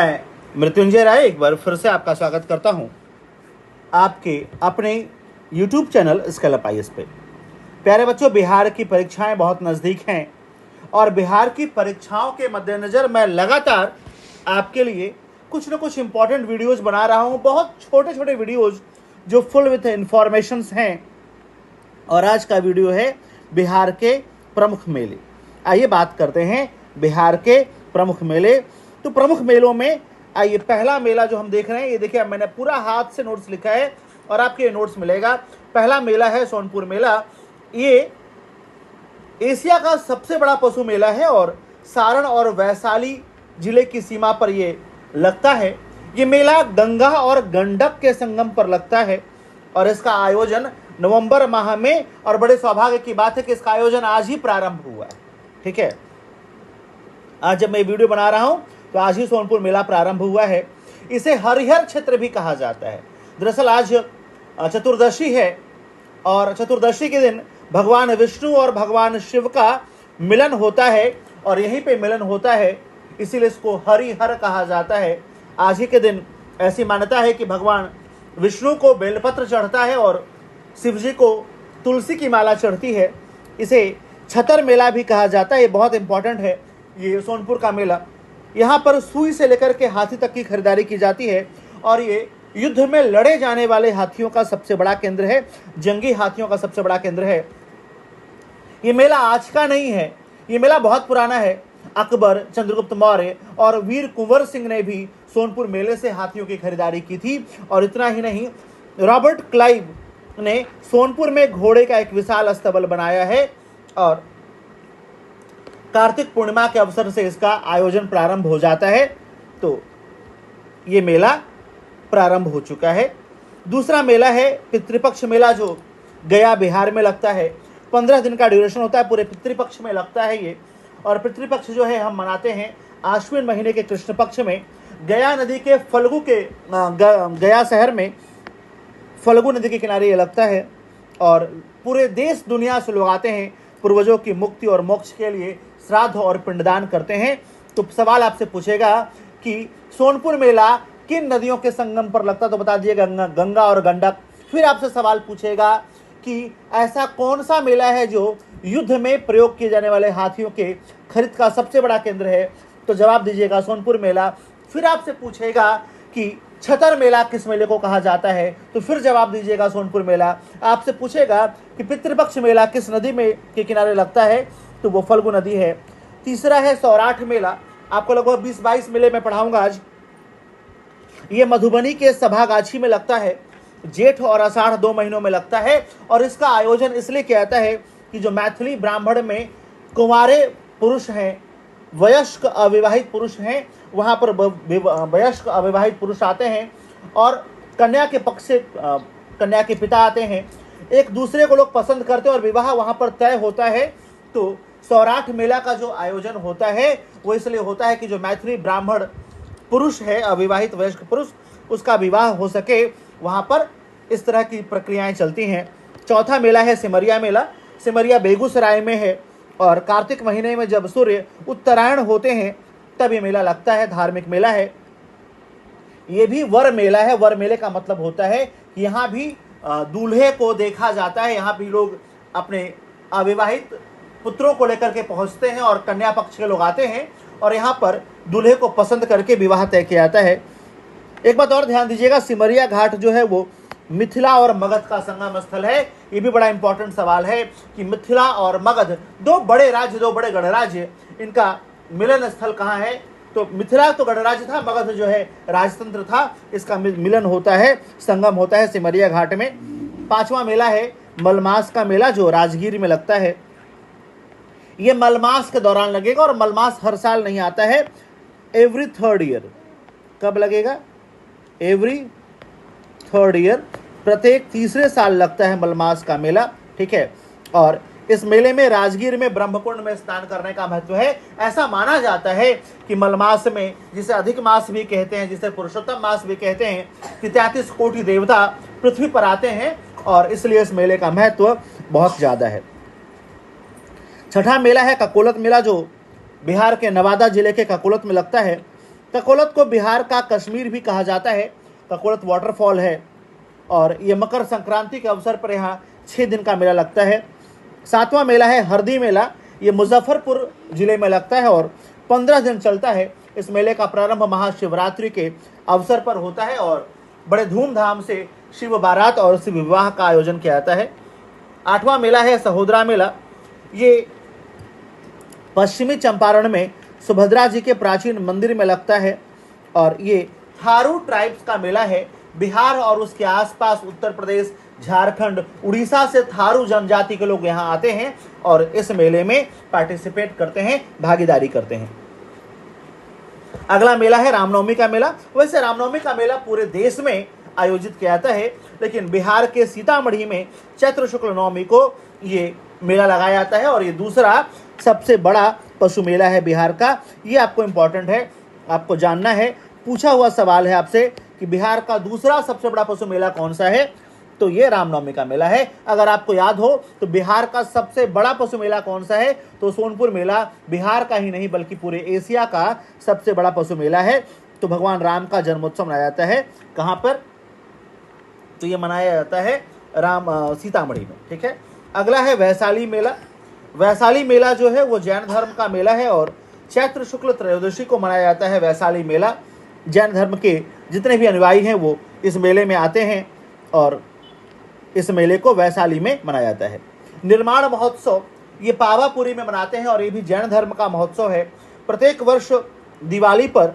मैं मृत्युंजय राय एक बार फिर से आपका स्वागत करता हूं आपके अपने YouTube channel scale up IAS पे। प्यारे बच्चों, बिहार की परीक्षाएं बहुत नज़दीक हैं और बिहार की परीक्षाओं के मद्देनज़र मैं लगातार आपके लिए कुछ न कुछ इम्पॉर्टेंट वीडियोज़ बना रहा हूं। बहुत छोटे छोटे वीडियोज़ जो फुल विथ इंफॉर्मेशंस हैं। और आज का वीडियो है बिहार के प्रमुख मेले। आइए बात करते हैं बिहार के प्रमुख मेले। तो प्रमुख मेलों में आइए, पहला मेला जो हम देख रहे हैं, ये देखिए मैंने पूरा हाथ से नोट्स लिखा है और आपके ये नोट्स मिलेगा। पहला मेला है सोनपुर मेला। ये एशिया का सबसे बड़ा पशु मेला है और सारण और वैशाली जिले की सीमा पर ये लगता है। ये मेला गंगा और गंडक के संगम पर लगता है और इसका आयोजन नवंबर माह में, और बड़े सौभाग्य की बात है कि इसका आयोजन आज ही प्रारंभ हुआ है। ठीक है, आज जब मैं वीडियो बना रहा हूं तो आज ही सोनपुर मेला प्रारंभ हुआ है। इसे हरिहर क्षेत्र भी कहा जाता है। दरअसल आज चतुर्दशी है और चतुर्दशी के दिन भगवान विष्णु और भगवान शिव का मिलन होता है और यहीं पे मिलन होता है, इसीलिए इसको हरिहर कहा जाता है। आज ही के दिन ऐसी मान्यता है कि भगवान विष्णु को बेलपत्र चढ़ता है और शिव जी को तुलसी की माला चढ़ती है। इसे छतर मेला भी कहा जाता है। ये बहुत इंपॉर्टेंट है ये सोनपुर का मेला। यहाँ पर सुई से लेकर के हाथी तक की खरीदारी की जाती है और ये युद्ध में लड़े जाने वाले हाथियों का सबसे बड़ा केंद्र है, जंगी हाथियों का सबसे बड़ा केंद्र है। ये मेला आज का नहीं है, ये मेला बहुत पुराना है। अकबर, चंद्रगुप्त मौर्य और वीर कुंवर सिंह ने भी सोनपुर मेले से हाथियों की खरीदारी की थी। और इतना ही नहीं, रॉबर्ट क्लाइव ने सोनपुर में घोड़े का एक विशाल अस्तबल बनाया है और कार्तिक पूर्णिमा के अवसर से इसका आयोजन प्रारंभ हो जाता है। तो ये मेला प्रारंभ हो चुका है। दूसरा मेला है पितृपक्ष मेला, जो गया बिहार में लगता है। 15 दिन का ड्यूरेशन होता है, पूरे पितृपक्ष में लगता है ये। और पितृपक्ष जो है हम मनाते हैं आश्विन महीने के कृष्ण पक्ष में। गया नदी के फल्गु के गया शहर में फल्गु नदी के किनारे ये लगता है और पूरे देश दुनिया से लोग आते हैं पूर्वजों की मुक्ति और मोक्ष के लिए, श्राद्ध और पिंडदान करते हैं। तो सवाल आपसे पूछेगा कि सोनपुर मेला किन नदियों के संगम पर लगता है, तो बता दिएगा गंगा और गंडक। फिर आपसे सवाल पूछेगा कि ऐसा कौन सा मेला है जो युद्ध में प्रयोग किए जाने वाले हाथियों के खरीद का सबसे बड़ा केंद्र है, तो जवाब दीजिएगा सोनपुर मेला। फिर आपसे पूछेगा कि छतर मेला किस मेले को कहा जाता है, तो फिर जवाब दीजिएगा सोनपुर मेला। आपसे पूछेगा कि पितृपक्ष मेला किस नदी में के किनारे लगता है, तो वो फल्गु नदी है। तीसरा है सौराठ मेला। आपको लगभग 20-22 मेले में पढ़ाऊंगा आज। ये मधुबनी के सभागाछी में लगता है। जेठ और आषाढ़ 2 महीनों में लगता है और इसका आयोजन इसलिए किया जाता है कि जो मैथिली ब्राह्मण में कुंवारे पुरुष हैं, वयस्क अविवाहित पुरुष हैं, वहाँ पर वयस्क अविवाहित पुरुष आते हैं और कन्या के पक्ष से कन्या के पिता आते हैं। एक दूसरे को लोग पसंद करते हैं और विवाह वहाँ पर तय होता है। तो सौराठ मेला का जो आयोजन होता है वो इसलिए होता है कि जो मैथिली ब्राह्मण पुरुष है, अविवाहित वयस्क पुरुष, उसका विवाह हो सके। वहाँ पर इस तरह की प्रक्रियाएं चलती हैं। चौथा मेला है सिमरिया मेला। सिमरिया बेगूसराय में है और कार्तिक महीने में जब सूर्य उत्तरायण होते हैं तब ये मेला लगता है। धार्मिक मेला है। ये भी वर मेला है। वर मेले का मतलब होता है कि यहाँ भी दूल्हे को देखा जाता है। यहाँ भी लोग अपने अविवाहित पुत्रों को लेकर के पहुँचते हैं और कन्या पक्ष के लोग आते हैं और यहाँ पर दूल्हे को पसंद करके विवाह तय किया जाता है। एक बात और ध्यान दीजिएगा, सिमरिया घाट जो है वो मिथिला और मगध का संगम स्थल है। ये भी बड़ा इंपॉर्टेंट सवाल है कि मिथिला और मगध, 2 बड़े राज्य, 2 बड़े गणराज्य, इनका मिलन स्थल कहाँ है। तो मिथिला तो गणराज्य था, मगध जो है राजतंत्र था। इसका मिलन होता है, संगम होता है सिमरिया घाट में। 5वां मेला है मलमास का मेला, जो राजगीर में लगता है। ये मलमास के दौरान लगेगा और मलमास हर साल नहीं आता है, एवरी 3rd ईयर। कब लगेगा? एवरी 3rd ईयर, प्रत्येक तीसरे साल लगता है मलमास का मेला। ठीक है, और इस मेले में राजगीर में ब्रह्मकुंड में स्नान करने का महत्व है। ऐसा माना जाता है कि मलमास में, जिसे अधिक मास भी कहते हैं, जिसे पुरुषोत्तम मास भी कहते हैं, कि 33 कोटि देवता पृथ्वी पर आते हैं और इसलिए इस मेले का महत्व बहुत ज़्यादा है। छठा मेला है ककोलत मेला, जो बिहार के नवादा जिले के ककोलत में लगता है। ककोलत को बिहार का कश्मीर भी कहा जाता है। ककोलत वाटरफॉल है और ये मकर संक्रांति के अवसर पर यहाँ 6 दिन का मेला लगता है। 7वां मेला है हरदी मेला, ये मुजफ्फरपुर जिले में लगता है और 15 दिन चलता है। इस मेले का प्रारंभ महाशिवरात्रि के अवसर पर होता है और बड़े धूमधाम से शिव बारात और शिव विवाह का आयोजन किया जाता है। 8वां मेला है सहोदरा मेला, ये पश्चिमी चंपारण में सुभद्रा जी के प्राचीन मंदिर में लगता है और ये थारू ट्राइब्स का मेला है। बिहार और उसके आसपास उत्तर प्रदेश, झारखंड, उड़ीसा से थारू जनजाति के लोग यहाँ आते हैं और इस मेले में पार्टिसिपेट करते हैं, भागीदारी करते हैं। अगला मेला है रामनवमी का मेला। वैसे रामनवमी का मेला पूरे देश में आयोजित किया जाता है, लेकिन बिहार के सीतामढ़ी में चैत्र शुक्ल नवमी को ये मेला लगाया जाता है और ये दूसरा सबसे बड़ा पशु मेला है बिहार का। ये आपको इम्पोर्टेंट है, आपको जानना है, पूछा हुआ सवाल है आपसे कि बिहार का दूसरा सबसे बड़ा पशु मेला कौन सा है, तो ये रामनवमी का मेला है। अगर आपको याद हो तो बिहार का सबसे बड़ा पशु मेला कौन सा है, तो सोनपुर मेला बिहार का ही नहीं बल्कि पूरे एशिया का सबसे बड़ा पशु मेला है। तो भगवान राम का जन्मोत्सव मनाया जाता है कहाँ पर, तो ये मनाया जाता है सीतामढ़ी में। ठीक है, अगला है वैशाली मेला। वैशाली मेला जो है वो जैन धर्म का मेला है और चैत्र शुक्ल त्रयोदशी को मनाया जाता है वैशाली मेला। जैन धर्म के जितने भी अनुयायी हैं वो इस मेले में आते हैं और इस मेले को वैशाली में मनाया जाता है। निर्माण महोत्सव ये पावापुरी में मनाते हैं और ये भी जैन धर्म का महोत्सव है। प्रत्येक वर्ष दिवाली पर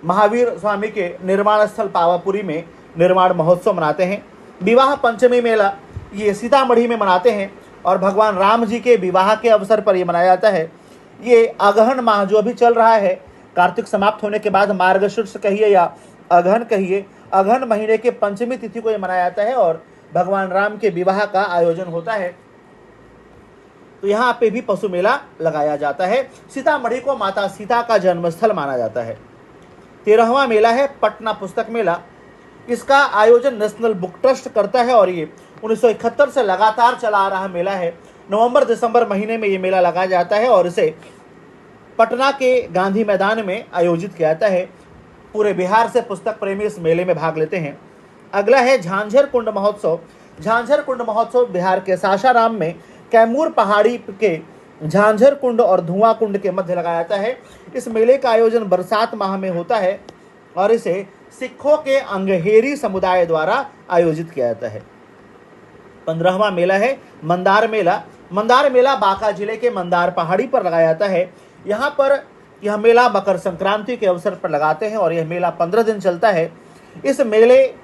महावीर स्वामी के निर्माण स्थल पावापुरी में निर्माण महोत्सव मनाते हैं। विवाह पंचमी मेला ये सीतामढ़ी में मनाते हैं और भगवान राम जी के विवाह के अवसर पर ये मनाया जाता है। ये अगहन माह जो अभी चल रहा है, कार्तिक समाप्त होने के बाद मार्गशीर्ष कहिए या अगहन कहिए, अगहन महीने के पंचमी तिथि को ये मनाया जाता है और भगवान राम के विवाह का आयोजन होता है। तो यहाँ पे भी पशु मेला लगाया जाता है। सीतामढ़ी को माता सीता का जन्मस्थल माना जाता है। 13वां मेला है पटना पुस्तक मेला। इसका आयोजन नेशनल बुक ट्रस्ट करता है और ये 1971 से लगातार चला आ रहा मेला है। नवंबर दिसंबर महीने में ये मेला लगाया जाता है और इसे पटना के गांधी मैदान में आयोजित किया जाता है। पूरे बिहार से पुस्तक प्रेमी इस मेले में भाग लेते हैं। अगला है झांझर कुंड महोत्सव। झांझर कुंड महोत्सव बिहार के सासाराम में कैमूर पहाड़ी के झांझर कुंड और धुआं कुंड के मध्य लगाया जाता है। इस मेले का आयोजन बरसात माह में होता है और इसे सिखों के अंगहेरी समुदाय द्वारा आयोजित किया जाता है। 15वां मेला है मंदार मेला। मंदार मेला बांका जिले के मंदार पहाड़ी पर लगाया जाता है। यहाँ पर यह मेला मकर संक्रांति के अवसर पर लगाते हैं और यह मेला 15 दिन चलता है। इस मेले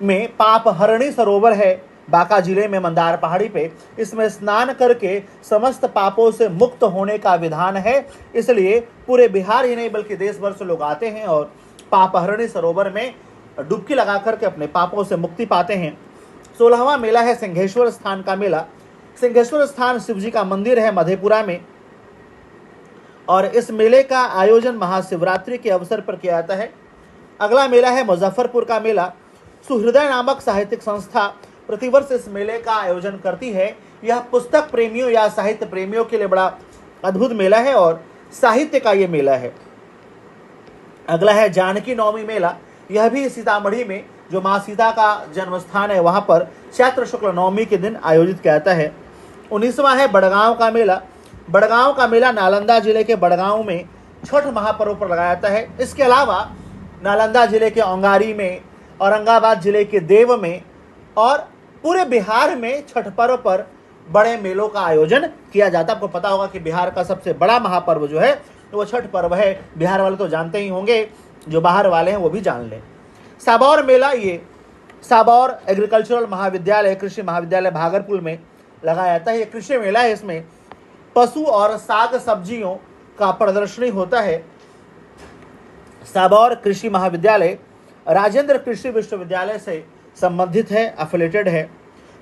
में पाप हरणी सरोवर है बांका जिले में मंदार पहाड़ी पे। इसमें स्नान करके समस्त पापों से मुक्त होने का विधान है, इसलिए पूरे बिहार ही नहीं बल्कि देश भर से लोग आते हैं और पाप हरणी सरोवर में डुबकी लगा करके अपने पापों से मुक्ति पाते हैं। 16वां मेला है सिंहेश्वर स्थान का मेला। सिंहेश्वर स्थान शिवजी का मंदिर है मधेपुरा में और इस मेले का आयोजन महाशिवरात्रि के अवसर पर किया जाता है। अगला मेला है मुजफ्फरपुर का मेला। सुहृदय नामक साहित्यिक संस्था प्रतिवर्ष इस मेले का आयोजन करती है। यह पुस्तक प्रेमियों या साहित्य प्रेमियों के लिए बड़ा अद्भुत मेला है और साहित्य का ये मेला है। अगला है जानकी नवमी मेला। यह भी सीतामढ़ी में जो माँ सीता का जन्म स्थान है वहाँ पर चैत्र शुक्ल नवमी के दिन आयोजित किया जाता है। 19वां है बड़गांव का मेला। बड़गांव का मेला नालंदा जिले के बड़गांव में छठ महापर्व पर लगाया जाता है। इसके अलावा नालंदा जिले के औंगारी में, औरंगाबाद जिले के देव में और पूरे बिहार में छठ पर्व पर बड़े मेलों का आयोजन किया जाता है। आपको पता होगा कि बिहार का सबसे बड़ा महापर्व जो है वो छठ पर्व है। बिहार वाले तो जानते ही होंगे, जो बाहर वाले हैं वो भी जान लें। साबौर मेला ये साबौर एग्रीकल्चरल महाविद्यालय, कृषि महाविद्यालय भागलपुर में लगाया जाता है। ये कृषि मेला है, इसमें पशु और साग सब्जियों का प्रदर्शनी होता है। साबौर कृषि महाविद्यालय राजेंद्र कृषि विश्वविद्यालय से संबंधित है, एफिलेटेड है।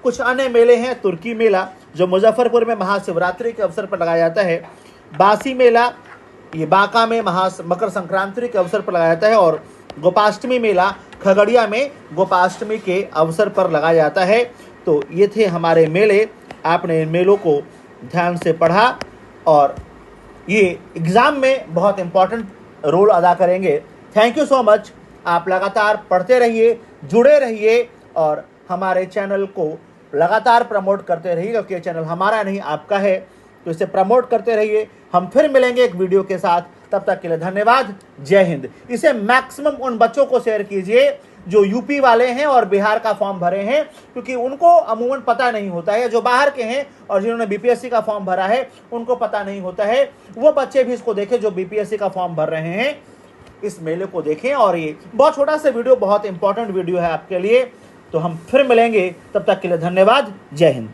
कुछ अन्य मेले हैं। तुर्की मेला जो मुजफ्फरपुर में महाशिवरात्रि के अवसर पर लगाया जाता है। बासी मेला ये बांका में मकर संक्रांति के अवसर पर लगाया जाता है और गोपाष्टमी मेला खगड़िया में गोपाष्टमी के अवसर पर लगाया जाता है। तो ये थे हमारे मेले। आपने इन मेलों को ध्यान से पढ़ा और ये एग्ज़ाम में बहुत इम्पॉर्टेंट रोल अदा करेंगे। Thank you so much. आप लगातार पढ़ते रहिए, जुड़े रहिए और हमारे चैनल को लगातार प्रमोट करते रहिए, क्योंकि ये चैनल हमारा नहीं आपका है, तो इसे प्रमोट करते रहिए। हम फिर मिलेंगे एक वीडियो के साथ, तब तक के लिए धन्यवाद। जय हिंद। इसे मैक्सिमम उन बच्चों को शेयर कीजिए जो यूपी वाले हैं और बिहार का फॉर्म भरे हैं, क्योंकि उनको अमूमन पता नहीं होता है। जो बाहर के हैं और जिन्होंने बीपीएससी का फॉर्म भरा है उनको पता नहीं होता है। वो बच्चे भी इसको देखें जो बीपीएससी का फॉर्म भर रहे हैं, इस मेले को देखें। और ये बहुत छोटा सा वीडियो, बहुत इंपॉर्टेंट वीडियो है आपके लिए। तो हम फिर मिलेंगे, तब तक के लिए धन्यवाद। जय हिंद।